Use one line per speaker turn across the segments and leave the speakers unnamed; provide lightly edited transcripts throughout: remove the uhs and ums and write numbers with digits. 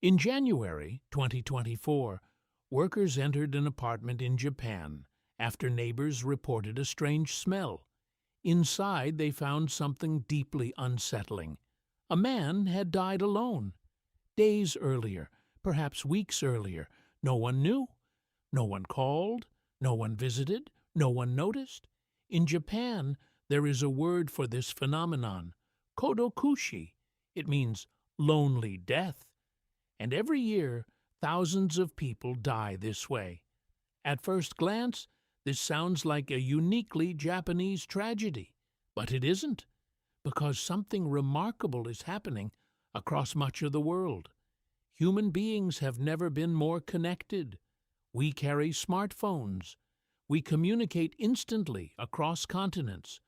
In January 2024, workers entered an apartment in Japan after neighbors reported a strange smell. Inside, they found something deeply unsettling. A man had died alone. Days earlier, perhaps weeks earlier, no one knew. No one called, no one visited, no one noticed. In Japan, there is a word for this phenomenon, Kodokushi. It means lonely death. And every year, thousands of people die this way. At first glance, this sounds like a uniquely Japanese tragedy, but it isn't, because something remarkable is happening across much of the world. Human beings have never been more connected. We carry smartphones. We communicate instantly across continents.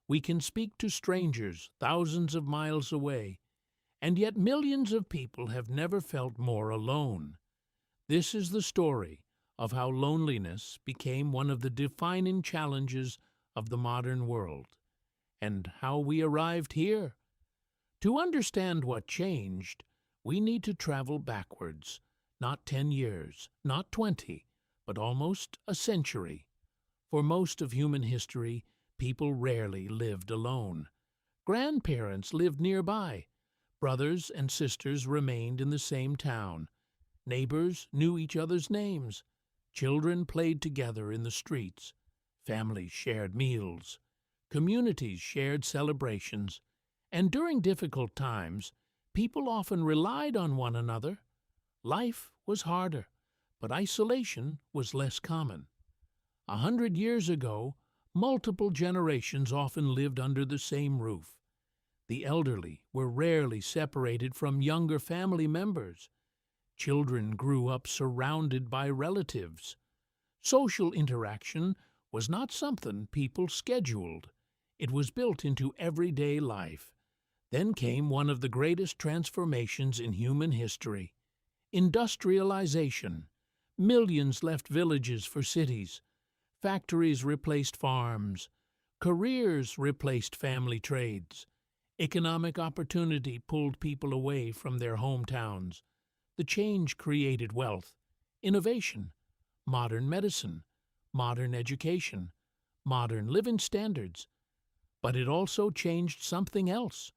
We can speak to strangers thousands of miles away. And yet millions of people have never felt more alone. This is the story of how loneliness became one of the defining challenges of the modern world, and how we arrived here. To understand what changed, we need to travel backwards, not 10 years, not 20, but almost a century. For most of human history, people rarely lived alone. Grandparents lived nearby. Brothers and sisters remained in the same town. Neighbors knew each other's names. Children played together in the streets. Families shared meals. Communities shared celebrations. And during difficult times, people often relied on one another. Life was harder, but isolation was less common. 100 years ago, multiple generations often lived under the same roof. The elderly were rarely separated from younger family members. Children grew up surrounded by relatives. Social interaction was not something people scheduled. It was built into everyday life. Then came one of the greatest transformations in human history: industrialization. Millions left villages for cities. Factories replaced farms. Careers replaced family trades. Economic opportunity pulled people away from their hometowns. The change created wealth, innovation, modern medicine, modern education, modern living standards. But it also changed something else: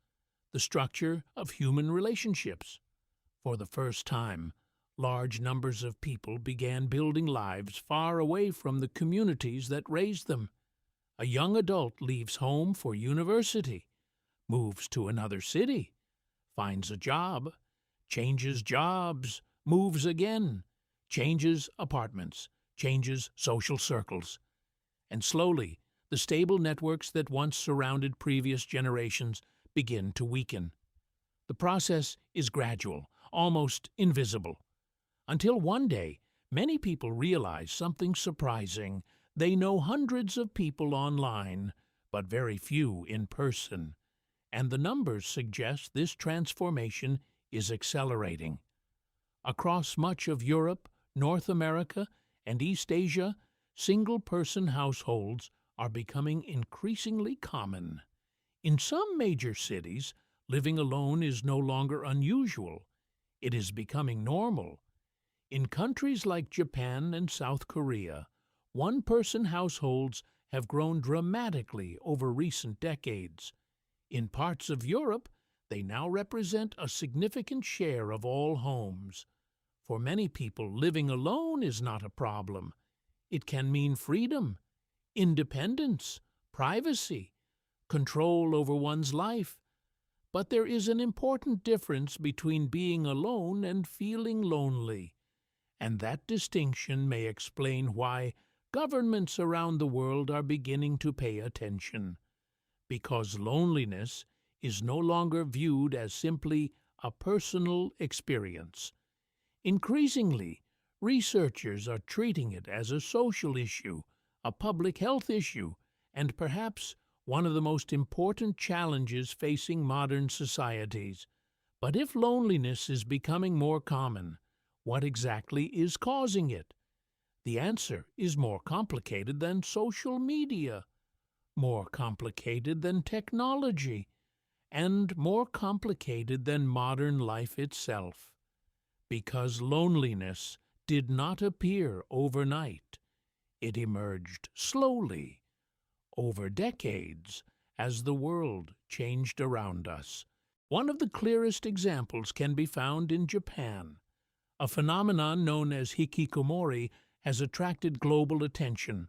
the structure of human relationships. For the first time, large numbers of people began building lives far away from the communities that raised them. A young adult leaves home for university, moves to another city, finds a job, changes jobs, moves again, changes apartments, changes social circles. And slowly, the stable networks that once surrounded previous generations begin to weaken. The process is gradual, almost invisible, until one day, many people realize something surprising. They know hundreds of people online, but very few in person. And the numbers suggest this transformation is accelerating. Across much of Europe, North America, and East Asia, single-person households are becoming increasingly common. In some major cities, living alone is no longer unusual. It is becoming normal. In countries like Japan and South Korea, one-person households have grown dramatically over recent decades. In parts of Europe, they now represent a significant share of all homes. For many people, living alone is not a problem. It can mean freedom, independence, privacy, control over one's life. But there is an important difference between being alone and feeling lonely. And that distinction may explain why governments around the world are beginning to pay attention. Because loneliness is no longer viewed as simply a personal experience. Increasingly, researchers are treating it as a social issue, a public health issue, and perhaps one of the most important challenges facing modern societies. But if loneliness is becoming more common, what exactly is causing it? The answer is more complicated than social media, more complicated than technology, and more complicated than modern life itself. Because loneliness did not appear overnight. It emerged slowly, over decades, as the world changed around us. One of the clearest examples can be found in Japan. A phenomenon known as Hikikomori has attracted global attention.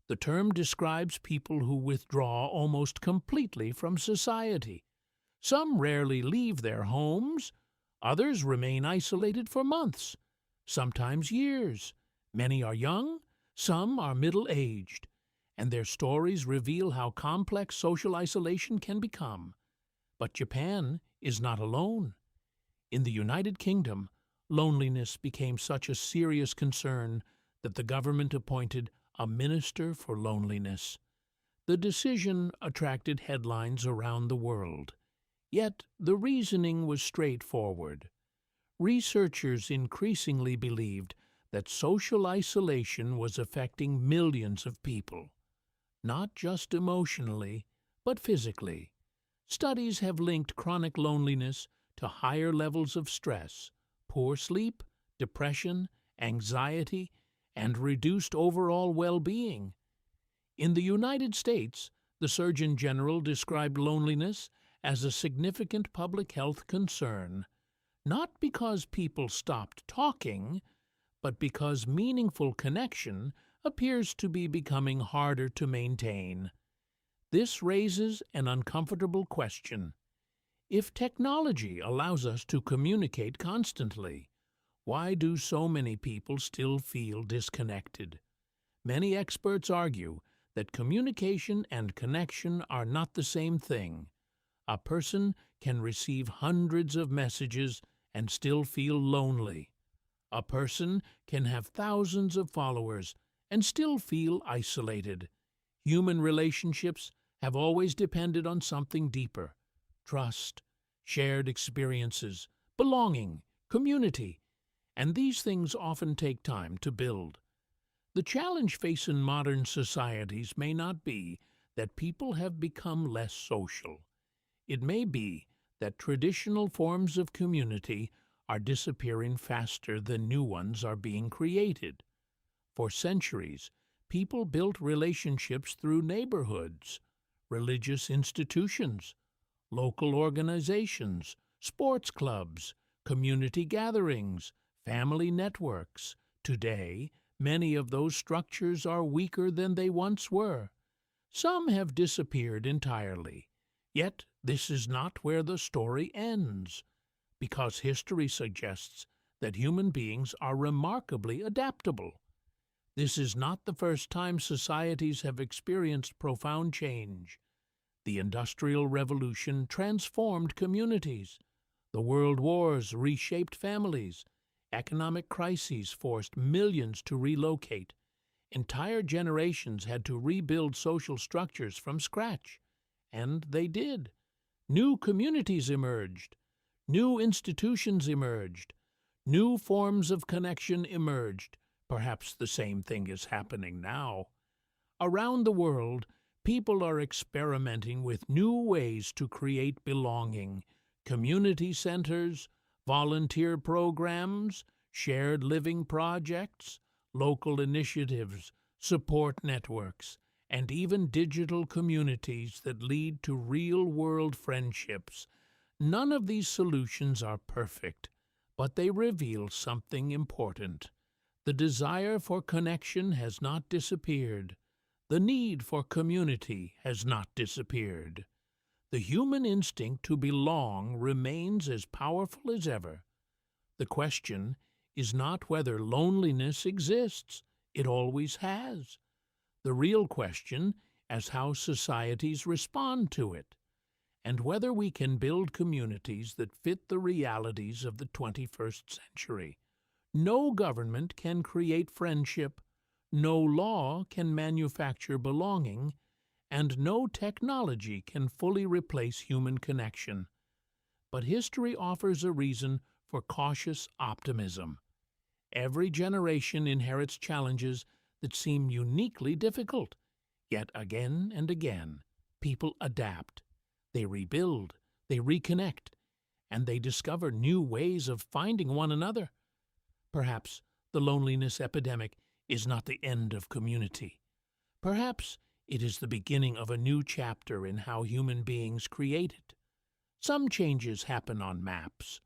The term describes people who withdraw almost completely from society. Some rarely leave their homes. Others remain isolated for months, sometimes years. Many are young, some are middle-aged, and their stories reveal how complex social isolation can become. But Japan is not alone. In the United Kingdom, loneliness became such a serious concern that the government appointed a minister for loneliness. The decision attracted headlines around the world. Yet the reasoning was straightforward. Researchers increasingly believed that social isolation was affecting millions of people, not just emotionally, but physically. Studies have linked chronic loneliness to higher levels of stress, poor sleep, depression, anxiety, and reduced overall well-being. In the United States, the Surgeon General described loneliness as a significant public health concern, not because people stopped talking, but because meaningful connection appears to be becoming harder to maintain. This raises an uncomfortable question. If technology allows us to communicate constantly, why do so many people still feel disconnected? Many experts argue that communication and connection are not the same thing. A person can receive hundreds of messages and still feel lonely. A person can have thousands of followers and still feel isolated. Human relationships have always depended on something deeper: trust, shared experiences, belonging, community, and these things often take time to build. The challenge facing modern societies may not be that people have become less social. It may be that traditional forms of community are disappearing faster than new ones are being created. For centuries, people built relationships through neighborhoods, religious institutions, local organizations, sports clubs, community gatherings, family networks. Today, many of those structures are weaker than they once were. Some have disappeared entirely. Yet this is not where the story ends, because history suggests that human beings are remarkably adaptable. This is not the first time societies have experienced profound change. The Industrial Revolution transformed communities. The World Wars reshaped families. Economic crises forced millions to relocate. Entire generations had to rebuild social structures from scratch. And they did. New communities emerged. New institutions emerged. New forms of connection emerged. Perhaps the same thing is happening now. Around the world, people are experimenting with new ways to create belonging. Community centers, volunteer programs, shared living projects, local initiatives, support networks, and even digital communities that lead to real-world friendships. None of these solutions are perfect, but they reveal something important. The desire for connection has not disappeared. The need for community has not disappeared. The human instinct to belong remains as powerful as ever. The question is not whether loneliness exists. It always has. The real question is how societies respond to it, and whether we can build communities that fit the realities of the 21st century. No government can create friendship, no law can manufacture belonging, and no technology can fully replace human connection. But history offers a reason for cautious optimism. Every generation inherits challenges that seem uniquely difficult. Yet again and again, people adapt. They rebuild, they reconnect, and they discover new ways of finding one another. Perhaps the loneliness epidemic is not the end of community. Perhaps it is the beginning of a new chapter in how human beings create it. Some changes happen on maps,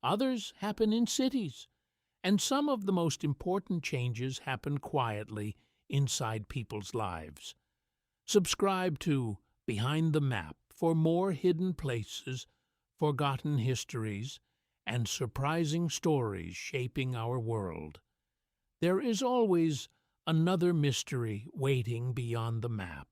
others happen in cities, and some of the most important changes happen quietly inside people's lives. Subscribe to Behind the Map for more hidden places, forgotten histories, and surprising stories shaping our world. There is always another mystery waiting beyond the map.